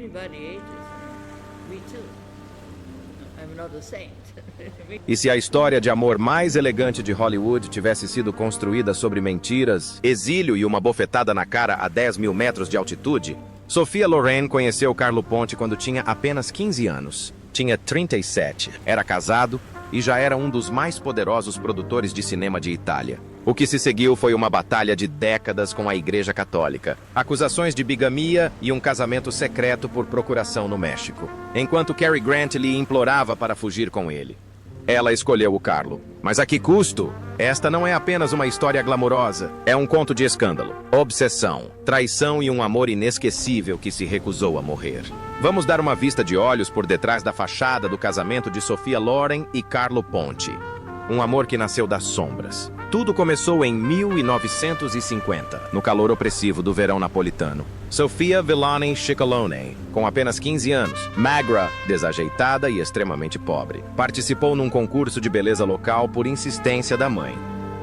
anybody ages, me too. I'm not a saint. E se a história de amor mais elegante de Hollywood tivesse sido construída sobre mentiras, exílio e uma bofetada na cara a 10 mil metros de altitude, Sophia Loren conheceu Carlo Ponti quando tinha apenas 15 anos. Tinha 37, era casado e já era um dos mais poderosos produtores de cinema de Itália. O que se seguiu foi uma batalha de décadas com a Igreja Católica, acusações de bigamia e um casamento secreto por procuração no México, enquanto Cary Grant lhe implorava para fugir com ele. Ela escolheu o Carlo. Mas a que custo? Esta não é apenas uma história glamourosa, é um conto de escândalo, obsessão, traição e um amor inesquecível que se recusou a morrer. Vamos dar uma vista de olhos por detrás da fachada do casamento de Sophia Loren e Carlo Ponti. Um amor que nasceu das sombras. Tudo começou em 1950, no calor opressivo do verão napolitano. Sophia Villani Ciccolone, com apenas 15 anos, magra, desajeitada e extremamente pobre, participou num concurso de beleza local por insistência da mãe.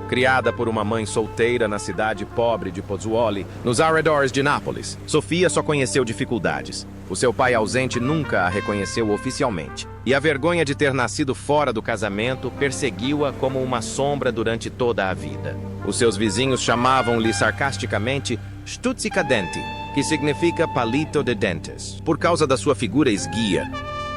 Criada por uma mãe solteira na cidade pobre de Pozzuoli, nos arredores de Nápoles, Sophia só conheceu dificuldades. O seu pai ausente nunca a reconheceu oficialmente, e a vergonha de ter nascido fora do casamento perseguiu-a como uma sombra durante toda a vida. Os seus vizinhos chamavam-lhe sarcasticamente Stuzzicadenti, que significa palito de dentes, por causa da sua figura esguia.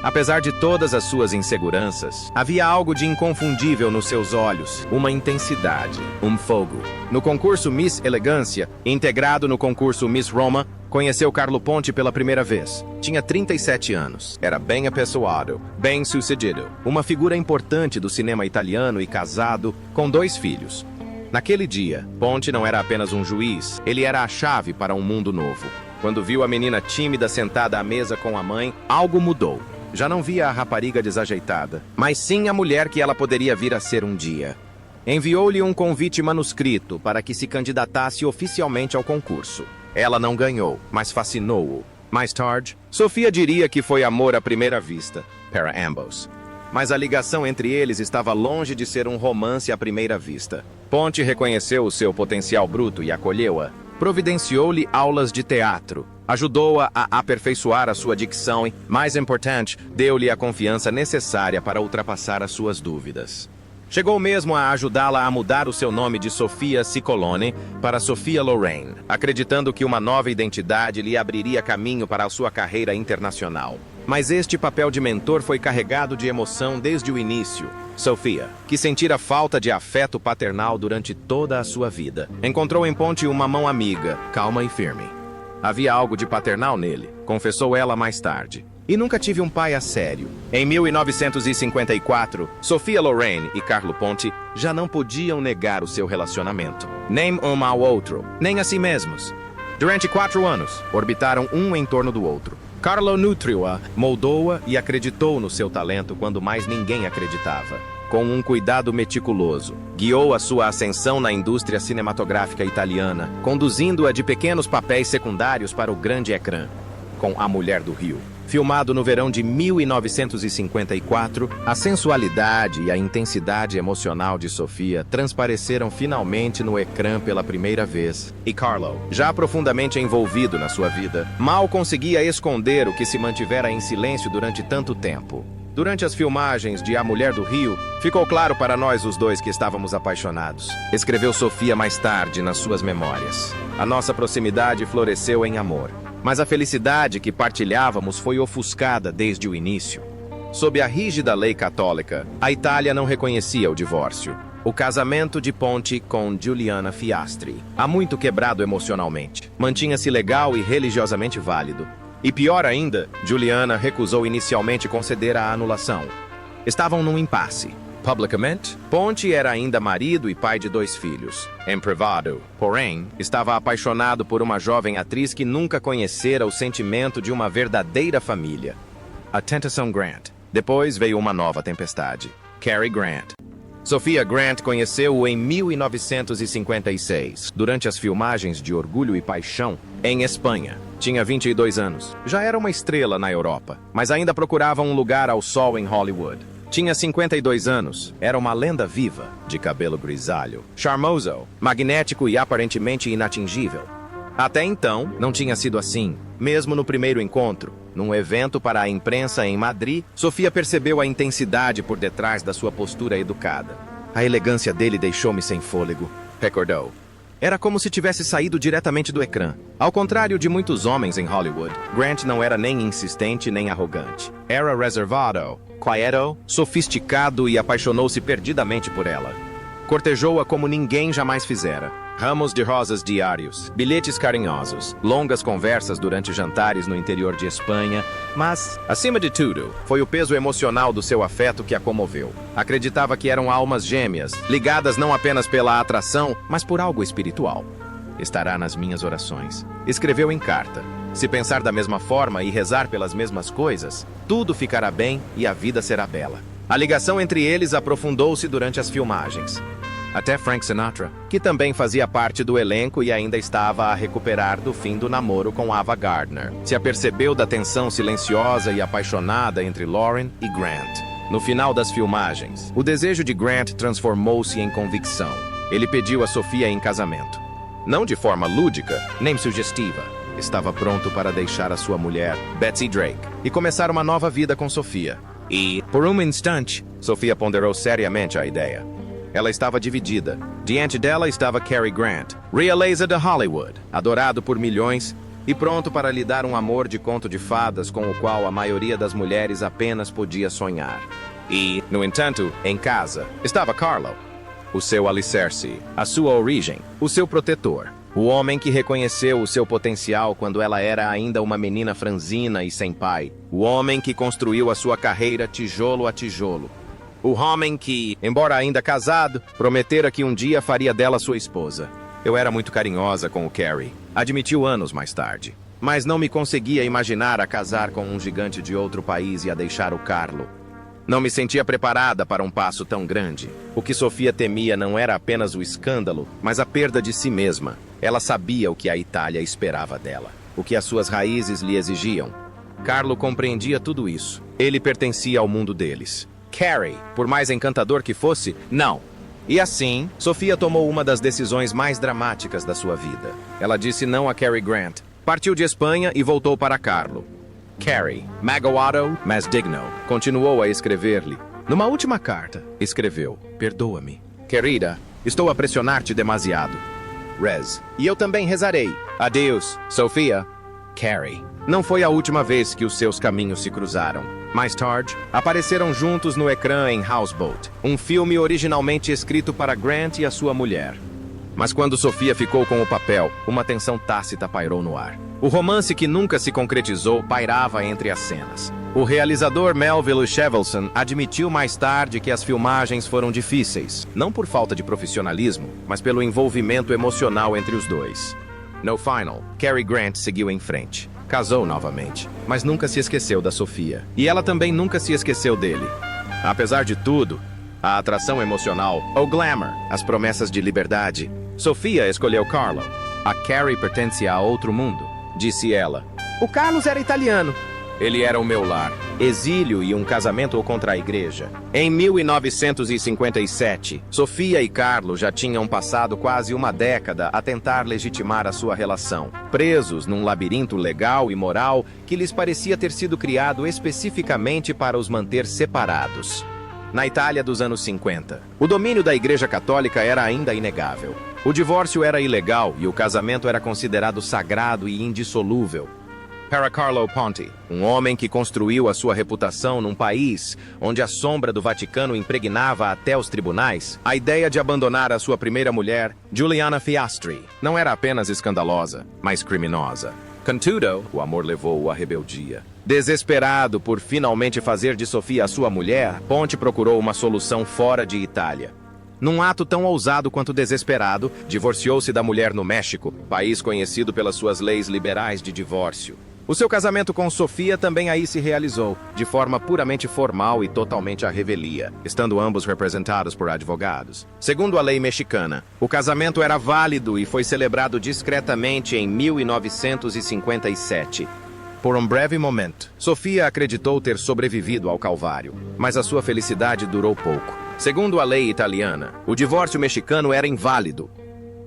Apesar de todas as suas inseguranças, havia algo de inconfundível nos seus olhos, uma intensidade, um fogo. No concurso Miss Elegância, integrado no concurso Miss Roma, conheceu Carlo Ponti pela primeira vez. Tinha 37 anos, era bem apessoado, bem sucedido, uma figura importante do cinema italiano e casado, com 2 filhos. Naquele dia, Ponti não era apenas um juiz, ele era a chave para um mundo novo. Quando viu a menina tímida sentada à mesa com a mãe, algo mudou. Já não via a rapariga desajeitada, mas sim a mulher que ela poderia vir a ser um dia. Enviou-lhe um convite manuscrito para que se candidatasse oficialmente ao concurso. Ela não ganhou, mas fascinou-o. Mais tarde, Sophia diria que foi amor à primeira vista, para ambos. Mas a ligação entre eles estava longe de ser um romance à primeira vista. Ponti reconheceu o seu potencial bruto e acolheu-a. Providenciou-lhe aulas de teatro, ajudou-a a aperfeiçoar a sua dicção e, mais importante, deu-lhe a confiança necessária para ultrapassar as suas dúvidas. Chegou mesmo a ajudá-la a mudar o seu nome de Sophia Ciccolone para Sophia Loren, acreditando que uma nova identidade lhe abriria caminho para a sua carreira internacional. Mas este papel de mentor foi carregado de emoção desde o início. Sophia, que sentira falta de afeto paternal durante toda a sua vida, encontrou em Ponti uma mão amiga, calma e firme. Havia algo de paternal nele, confessou ela mais tarde. E nunca tive um pai a sério. Em 1954, Sophia Loren e Carlo Ponti já não podiam negar o seu relacionamento. Nem um ao outro, nem a si mesmos. Durante 4 anos, orbitaram um em torno do outro. Carlo nutriu-a, moldou-a e acreditou no seu talento quando mais ninguém acreditava. Com um cuidado meticuloso, guiou a sua ascensão na indústria cinematográfica italiana, conduzindo-a de pequenos papéis secundários para o grande ecrã. Com A Mulher do Rio, filmado no verão de 1954, a sensualidade e a intensidade emocional de Sophia transpareceram finalmente no ecrã pela primeira vez. E Carlo, já profundamente envolvido na sua vida, mal conseguia esconder o que se mantivera em silêncio durante tanto tempo. Durante as filmagens de A Mulher do Rio, ficou claro para nós os dois que estávamos apaixonados. Escreveu Sophia mais tarde nas suas memórias. A nossa proximidade floresceu em amor. Mas a felicidade que partilhávamos foi ofuscada desde o início. Sob a rígida lei católica, a Itália não reconhecia o divórcio. O casamento de Ponti com Giuliana Fiastri, há muito quebrado emocionalmente, mantinha-se legal e religiosamente válido. E pior ainda, Giuliana recusou inicialmente conceder a anulação. Estavam num impasse. Publicamente, Ponti era ainda marido e pai de 2 filhos. Em privado, porém, estava apaixonado por uma jovem atriz que nunca conhecera o sentimento de uma verdadeira família. A tentação Grant. Depois veio uma nova tempestade. Cary Grant. Sophia Grant conheceu-o em 1956, durante as filmagens de Orgulho e Paixão, em Espanha. Tinha 22 anos. Já era uma estrela na Europa, mas ainda procurava um lugar ao sol em Hollywood. Tinha 52 anos, era uma lenda viva, de cabelo grisalho, charmoso, magnético e aparentemente inatingível. Até então, não tinha sido assim. Mesmo no primeiro encontro, num evento para a imprensa em Madrid, Sofia percebeu a intensidade por detrás da sua postura educada. A elegância dele deixou-me sem fôlego, recordou. Era como se tivesse saído diretamente do ecrã. Ao contrário de muitos homens em Hollywood, Grant não era nem insistente nem arrogante. Era reservado, quieto, sofisticado e apaixonou-se perdidamente por ela. Cortejou-a como ninguém jamais fizera. Ramos de rosas diários, bilhetes carinhosos, longas conversas durante jantares no interior de Espanha, mas, acima de tudo, foi o peso emocional do seu afeto que a comoveu. Acreditava que eram almas gêmeas, ligadas não apenas pela atração, mas por algo espiritual. Estará nas minhas orações. Escreveu em carta. Se pensar da mesma forma e rezar pelas mesmas coisas, tudo ficará bem e a vida será bela. A ligação entre eles aprofundou-se durante as filmagens. Até Frank Sinatra, que também fazia parte do elenco e ainda estava a recuperar do fim do namoro com Ava Gardner, se apercebeu da tensão silenciosa e apaixonada entre Lauren e Grant. No final das filmagens, o desejo de Grant transformou-se em convicção. Ele pediu a Sofia em casamento. Não de forma lúdica, nem sugestiva. Estava pronto para deixar a sua mulher, Betsy Drake, e começar uma nova vida com Sofia. E, por um instante, Sofia ponderou seriamente a ideia. Ela estava dividida. Diante dela estava Cary Grant, realeza de Hollywood, adorado por milhões e pronto para lhe dar um amor de conto de fadas com o qual a maioria das mulheres apenas podia sonhar. E, no entanto, em casa, estava Carlo, o seu alicerce, a sua origem, o seu protetor. O homem que reconheceu o seu potencial quando ela era ainda uma menina franzina e sem pai. O homem que construiu a sua carreira tijolo a tijolo. O homem que, embora ainda casado, prometera que um dia faria dela sua esposa. Eu era muito carinhosa com o Cary, admitiu anos mais tarde. Mas não me conseguia imaginar a casar com um gigante de outro país e a deixar o Carlo. Não me sentia preparada para um passo tão grande. O que Sofia temia não era apenas o escândalo, mas a perda de si mesma. Ela sabia o que a Itália esperava dela, o que as suas raízes lhe exigiam. Carlo compreendia tudo isso. Ele pertencia ao mundo deles. Cary, por mais encantador que fosse, não. E assim, Sofia tomou uma das decisões mais dramáticas da sua vida. Ela disse não a Cary Grant, partiu de Espanha e voltou para Carlo. Cary, magoado, mas digno, continuou a escrever-lhe. Numa última carta, escreveu: perdoa-me. Querida, estou a pressionar-te demasiado. Rez. E eu também rezarei. Adeus, Sofia. Cary. Não foi a última vez que os seus caminhos se cruzaram. Mais tarde, apareceram juntos no ecrã em Houseboat, um filme originalmente escrito para Grant e a sua mulher. Mas quando Sofia ficou com o papel, uma tensão tácita pairou no ar. O romance que nunca se concretizou pairava entre as cenas. O realizador Melville Shevelson admitiu mais tarde que as filmagens foram difíceis, não por falta de profissionalismo, mas pelo envolvimento emocional entre os dois. No final, Cary Grant seguiu em frente. Casou novamente, mas nunca se esqueceu da Sofia. E ela também nunca se esqueceu dele. Apesar de tudo, a atração emocional, o glamour, as promessas de liberdade, Sofia escolheu Carlo. A Cary pertencia a outro mundo, disse ela. O Carlos era italiano. Ele era o meu lar. Exílio e um casamento contra a igreja. Em 1957, Sofia e Carlo já tinham passado quase uma década a tentar legitimar a sua relação, presos num labirinto legal e moral que lhes parecia ter sido criado especificamente para os manter separados. Na Itália dos anos 50, o domínio da Igreja Católica era ainda inegável. O divórcio era ilegal e o casamento era considerado sagrado e indissolúvel. Para Carlo Ponti, um homem que construiu a sua reputação num país onde a sombra do Vaticano impregnava até os tribunais, a ideia de abandonar a sua primeira mulher, Giuliana Fiastri, não era apenas escandalosa, mas criminosa. Contudo, o amor levou-o à rebeldia. Desesperado por finalmente fazer de Sofia a sua mulher, Ponti procurou uma solução fora de Itália. Num ato tão ousado quanto desesperado, divorciou-se da mulher no México, país conhecido pelas suas leis liberais de divórcio. O seu casamento com Sofia também aí se realizou, de forma puramente formal e totalmente à revelia, estando ambos representados por advogados. Segundo a lei mexicana, o casamento era válido e foi celebrado discretamente em 1957. Por um breve momento, Sofia acreditou ter sobrevivido ao Calvário, mas a sua felicidade durou pouco. Segundo a lei italiana, o divórcio mexicano era inválido.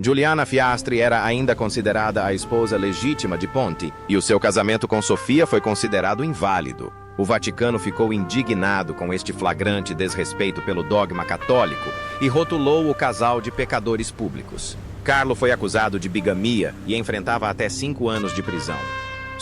Giuliana Fiastre era ainda considerada a esposa legítima de Ponti, e o seu casamento com Sofia foi considerado inválido. O Vaticano ficou indignado com este flagrante desrespeito pelo dogma católico e rotulou o casal de pecadores públicos. Carlo foi acusado de bigamia e enfrentava até 5 anos de prisão.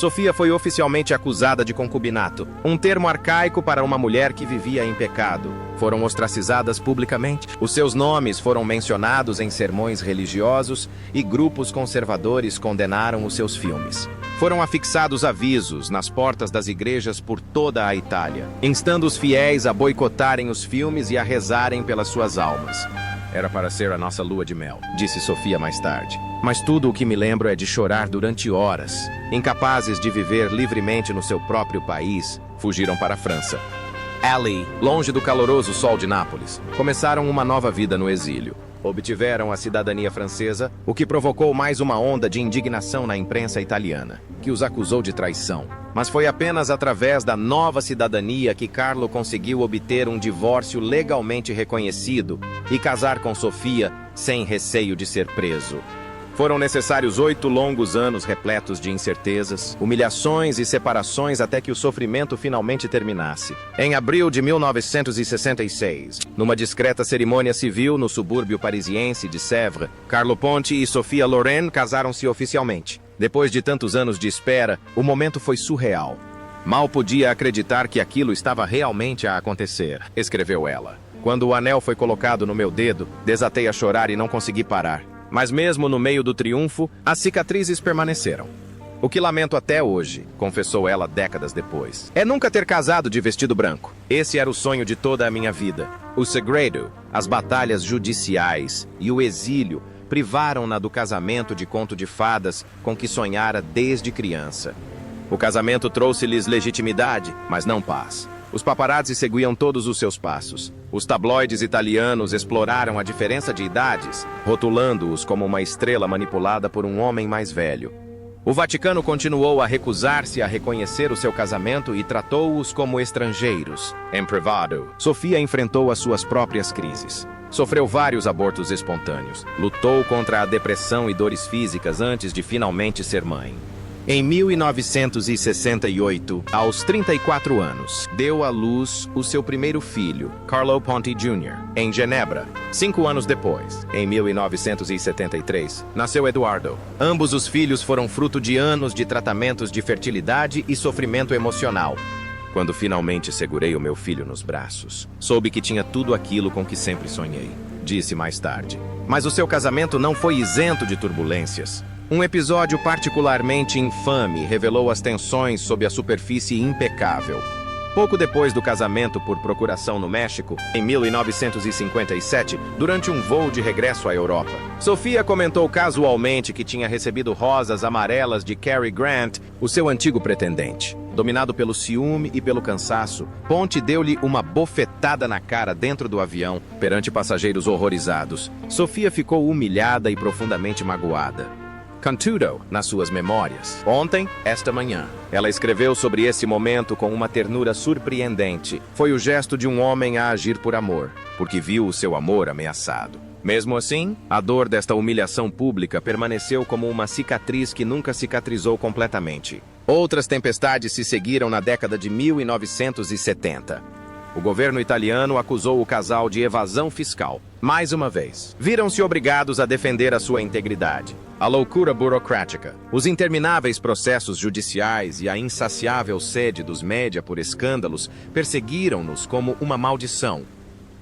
Sofia foi oficialmente acusada de concubinato, um termo arcaico para uma mulher que vivia em pecado. Foram ostracizadas publicamente. Os seus nomes foram mencionados em sermões religiosos e grupos conservadores condenaram os seus filmes. Foram afixados avisos nas portas das igrejas por toda a Itália, instando os fiéis a boicotarem os filmes e a rezarem pelas suas almas. Era para ser a nossa lua de mel, disse Sofia mais tarde. Mas tudo o que me lembro é de chorar durante horas. Incapazes de viver livremente no seu próprio país, fugiram para a França. Ali, longe do caloroso sol de Nápoles, começaram uma nova vida no exílio. Obtiveram a cidadania francesa, o que provocou mais uma onda de indignação na imprensa italiana, que os acusou de traição. Mas foi apenas através da nova cidadania que Carlo conseguiu obter um divórcio legalmente reconhecido e casar com Sofia sem receio de ser preso. Foram necessários 8 longos anos repletos de incertezas, humilhações e separações até que o sofrimento finalmente terminasse. Em abril de 1966, numa discreta cerimônia civil no subúrbio parisiense de Sèvres, Carlo Ponti e Sophia Loren casaram-se oficialmente. Depois de tantos anos de espera, o momento foi surreal. Mal podia acreditar que aquilo estava realmente a acontecer, escreveu ela. Quando o anel foi colocado no meu dedo, desatei a chorar e não consegui parar. Mas mesmo no meio do triunfo, as cicatrizes permaneceram. O que lamento até hoje, confessou ela décadas depois, é nunca ter casado de vestido branco. Esse era o sonho de toda a minha vida. O segredo, as batalhas judiciais e o exílio privaram-na do casamento de conto de fadas com que sonhara desde criança. O casamento trouxe-lhes legitimidade, mas não paz. Os paparazzi seguiam todos os seus passos. Os tabloides italianos exploraram a diferença de idades, rotulando-os como uma estrela manipulada por um homem mais velho. O Vaticano continuou a recusar-se a reconhecer o seu casamento e tratou-os como estrangeiros. Em privado, Sofia enfrentou as suas próprias crises. Sofreu vários abortos espontâneos. Lutou contra a depressão e dores físicas antes de finalmente ser mãe. Em 1968, aos 34 anos, deu à luz o seu primeiro filho, Carlo Ponti Jr., em Genebra. 5 anos depois, em 1973, nasceu Eduardo. Ambos os filhos foram fruto de anos de tratamentos de fertilidade e sofrimento emocional. Quando finalmente segurei o meu filho nos braços, soube que tinha tudo aquilo com que sempre sonhei, disse mais tarde. Mas o seu casamento não foi isento de turbulências. Um episódio particularmente infame revelou as tensões sob a superfície impecável. Pouco depois do casamento por procuração no México, em 1957, durante um voo de regresso à Europa, Sofia comentou casualmente que tinha recebido rosas amarelas de Cary Grant, o seu antigo pretendente. Dominado pelo ciúme e pelo cansaço, Ponti deu-lhe uma bofetada na cara dentro do avião, perante passageiros horrorizados. Sofia ficou humilhada e profundamente magoada. Contudo, nas suas memórias, ontem, esta manhã, ela escreveu sobre esse momento com uma ternura surpreendente. Foi o gesto de um homem a agir por amor, porque viu o seu amor ameaçado. Mesmo assim, a dor desta humilhação pública permaneceu como uma cicatriz que nunca cicatrizou completamente. Outras tempestades se seguiram na década de 1970. O governo italiano acusou o casal de evasão fiscal. Mais uma vez, viram-se obrigados a defender a sua integridade. A loucura burocrática, os intermináveis processos judiciais e a insaciável sede dos média por escândalos perseguiram-nos como uma maldição.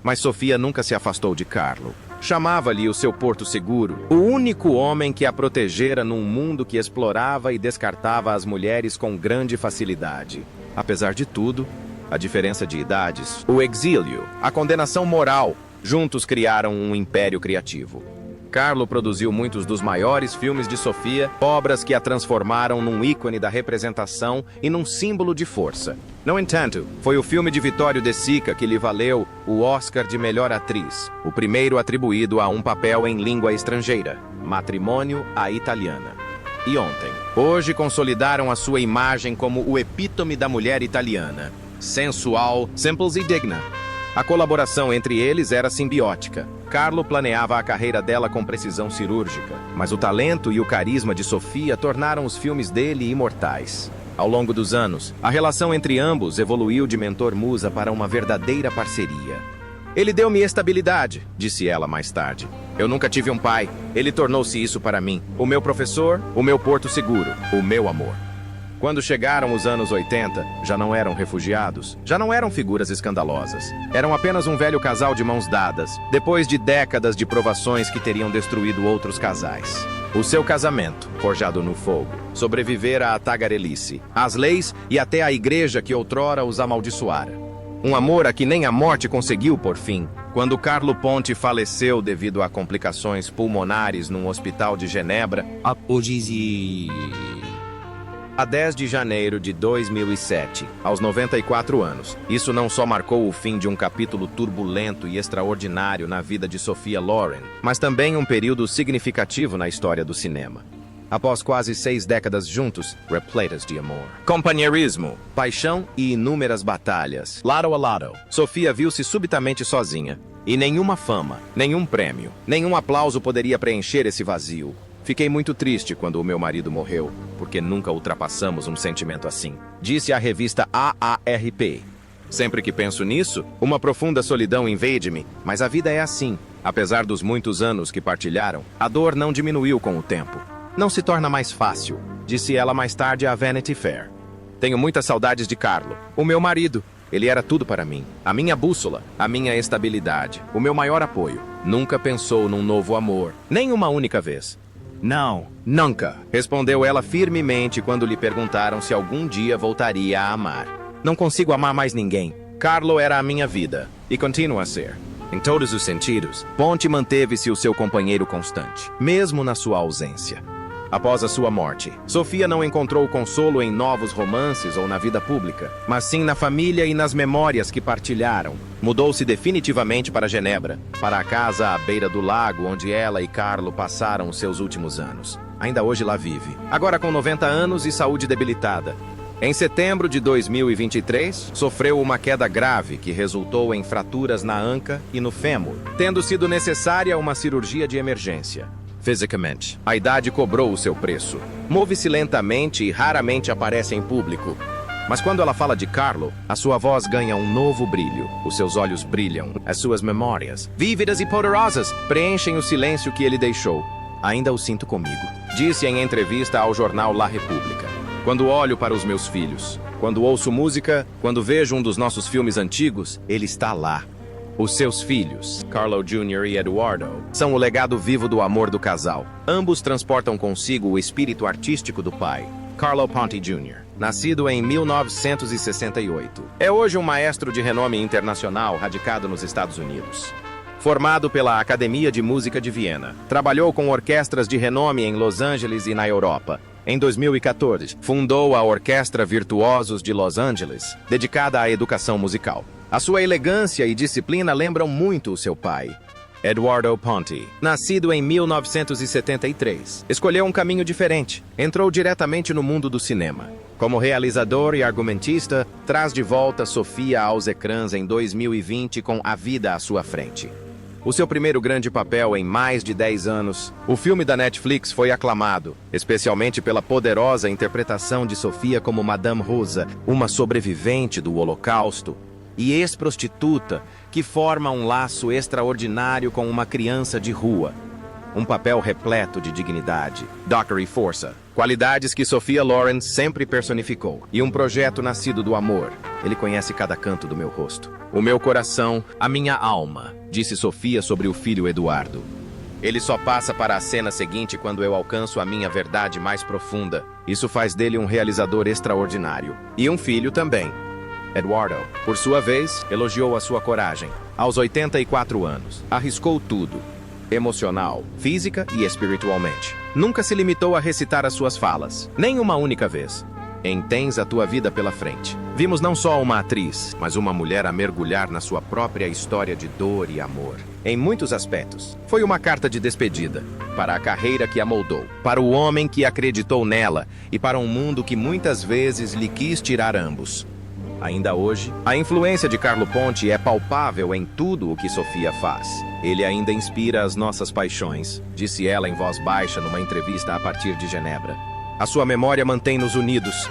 Mas Sofia nunca se afastou de Carlo. Chamava-lhe o seu porto seguro, o único homem que a protegera num mundo que explorava e descartava as mulheres com grande facilidade. Apesar de tudo, a diferença de idades, o exílio, a condenação moral, juntos criaram um império criativo. Carlo produziu muitos dos maiores filmes de Sofia, obras que a transformaram num ícone da representação e num símbolo de força. No entanto, foi o filme de Vittorio De Sica que lhe valeu o Oscar de melhor atriz, o primeiro atribuído a um papel em língua estrangeira, Matrimônio à Italiana. E ontem, hoje consolidaram a sua imagem como o epítome da mulher italiana, sensual, simples e digna. A colaboração entre eles era simbiótica. Carlo planeava a carreira dela com precisão cirúrgica, mas o talento e o carisma de Sofia tornaram os filmes dele imortais. Ao longo dos anos, a relação entre ambos evoluiu de mentor-musa para uma verdadeira parceria. Ele deu-me estabilidade, disse ela mais tarde. Eu nunca tive um pai. Ele tornou-se isso para mim. O meu professor, o meu porto seguro, o meu amor. Quando chegaram os anos 80, já não eram refugiados, já não eram figuras escandalosas. Eram apenas um velho casal de mãos dadas, depois de décadas de provações que teriam destruído outros casais. O seu casamento, forjado no fogo, sobrevivera à tagarelice, às leis e até à igreja que outrora os amaldiçoara. Um amor a que nem a morte conseguiu por fim, quando Carlo Ponti faleceu devido a complicações pulmonares num hospital de Genebra, a 10 de janeiro de 2007, aos 94 anos. Isso não só marcou o fim de um capítulo turbulento e extraordinário na vida de Sophia Loren, mas também um período significativo na história do cinema. Após quase 6 décadas juntos, repletas de amor, companheirismo, paixão e inúmeras batalhas, lado a lado, Sophia viu-se subitamente sozinha. E nenhuma fama, nenhum prêmio, nenhum aplauso poderia preencher esse vazio. Fiquei muito triste quando o meu marido morreu, porque nunca ultrapassamos um sentimento assim, disse a revista AARP. Sempre que penso nisso, uma profunda solidão invade-me, mas a vida é assim. Apesar dos muitos anos que partilharam, a dor não diminuiu com o tempo. Não se torna mais fácil, disse ela mais tarde à Vanity Fair. Tenho muitas saudades de Carlo, o meu marido. Ele era tudo para mim, a minha bússola, a minha estabilidade, o meu maior apoio. Nunca pensou num novo amor, nem uma única vez. Não, nunca, respondeu ela firmemente quando lhe perguntaram se algum dia voltaria a amar. Não consigo amar mais ninguém. Carlo era a minha vida, e continua a ser. Em todos os sentidos, Ponti manteve-se o seu companheiro constante, mesmo na sua ausência. Após a sua morte, Sofia não encontrou consolo em novos romances ou na vida pública, mas sim na família e nas memórias que partilharam. Mudou-se definitivamente para Genebra, para a casa à beira do lago onde ela e Carlo passaram os seus últimos anos. Ainda hoje lá vive, agora com 90 anos e saúde debilitada. Em setembro de 2023, sofreu uma queda grave que resultou em fraturas na anca e no fêmur, tendo sido necessária uma cirurgia de emergência. Fisicamente, a idade cobrou o seu preço. Move-se lentamente e raramente aparece em público. Mas quando ela fala de Carlo, a sua voz ganha um novo brilho. Os seus olhos brilham. As suas memórias, vívidas e poderosas, preenchem o silêncio que ele deixou. Ainda o sinto comigo, disse em entrevista ao jornal La Repubblica. Quando olho para os meus filhos, quando ouço música, quando vejo um dos nossos filmes antigos, ele está lá. Os seus filhos, Carlo Jr. e Eduardo, são o legado vivo do amor do casal. Ambos transportam consigo o espírito artístico do pai, Carlo Ponti Jr., nascido em 1968. É hoje um maestro de renome internacional radicado nos Estados Unidos. Formado pela Academia de Música de Viena, trabalhou com orquestras de renome em Los Angeles e na Europa. Em 2014, fundou a Orquestra Virtuosos de Los Angeles, dedicada à educação musical. A sua elegância e disciplina lembram muito o seu pai, Eduardo Ponti. Nascido em 1973, escolheu um caminho diferente. Entrou diretamente no mundo do cinema. Como realizador e argumentista, traz de volta Sofia aos ecrãs em 2020 com A Vida à Sua Frente. O seu primeiro grande papel em mais de 10 anos, o filme da Netflix foi aclamado, especialmente pela poderosa interpretação de Sofia como Madame Rosa, uma sobrevivente do Holocausto e ex-prostituta que forma um laço extraordinário com uma criança de rua. Um papel repleto de dignidade, doctor e força, qualidades que Sophia Loren sempre personificou, e um projeto nascido do amor. Ele conhece cada canto do meu rosto. O meu coração, a minha alma, disse Sofia sobre o filho Eduardo. Ele só passa para a cena seguinte quando eu alcanço a minha verdade mais profunda. Isso faz dele um realizador extraordinário. E um filho também. Eduardo, por sua vez, elogiou a sua coragem. Aos 84 anos, arriscou tudo. Emocional, física e espiritualmente. Nunca se limitou a recitar as suas falas, nem uma única vez. Em Tens a Tua Vida pela Frente, vimos não só uma atriz, mas uma mulher a mergulhar na sua própria história de dor e amor. Em muitos aspectos, foi uma carta de despedida para a carreira que a moldou, para o homem que acreditou nela e para um mundo que muitas vezes lhe quis tirar ambos. Ainda hoje, a influência de Carlo Ponti é palpável em tudo o que Sofia faz. Ele ainda inspira as nossas paixões, disse ela em voz baixa numa entrevista a partir de Genebra. A sua memória mantém-nos unidos.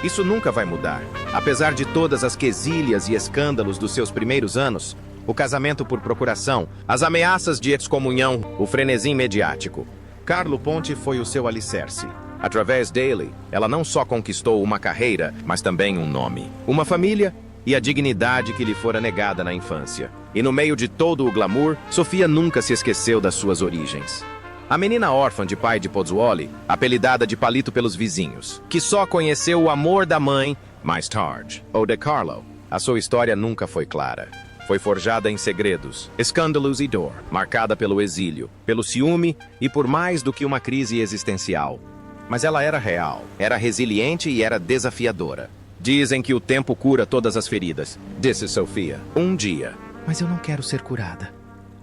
Isso nunca vai mudar. Apesar de todas as quesilhas e escândalos dos seus primeiros anos, o casamento por procuração, as ameaças de excomunhão, o frenesim mediático, Carlo Ponti foi o seu alicerce. Através dele, ela não só conquistou uma carreira, mas também um nome, uma família e a dignidade que lhe fora negada na infância. E no meio de todo o glamour, Sofia nunca se esqueceu das suas origens. A menina órfã de pai de Pozzuoli, apelidada de Palito pelos vizinhos, que só conheceu o amor da mãe mais tarde, ou de Carlo. A sua história nunca foi clara. Foi forjada em segredos, escândalos e dor, marcada pelo exílio, pelo ciúme e por mais do que uma crise existencial. Mas ela era real, era resiliente e era desafiadora. Dizem que o tempo cura todas as feridas, disse Sofia. Um dia. Mas eu não quero ser curada.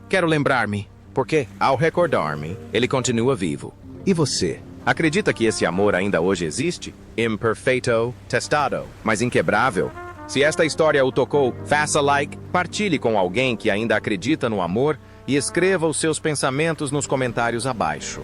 Quero lembrar-me, porque, ao recordar-me, ele continua vivo. E você? Acredita que esse amor ainda hoje existe? Imperfeito, testado, mas inquebrável? Se esta história o tocou, faça like, partilhe com alguém que ainda acredita no amor e escreva os seus pensamentos nos comentários abaixo.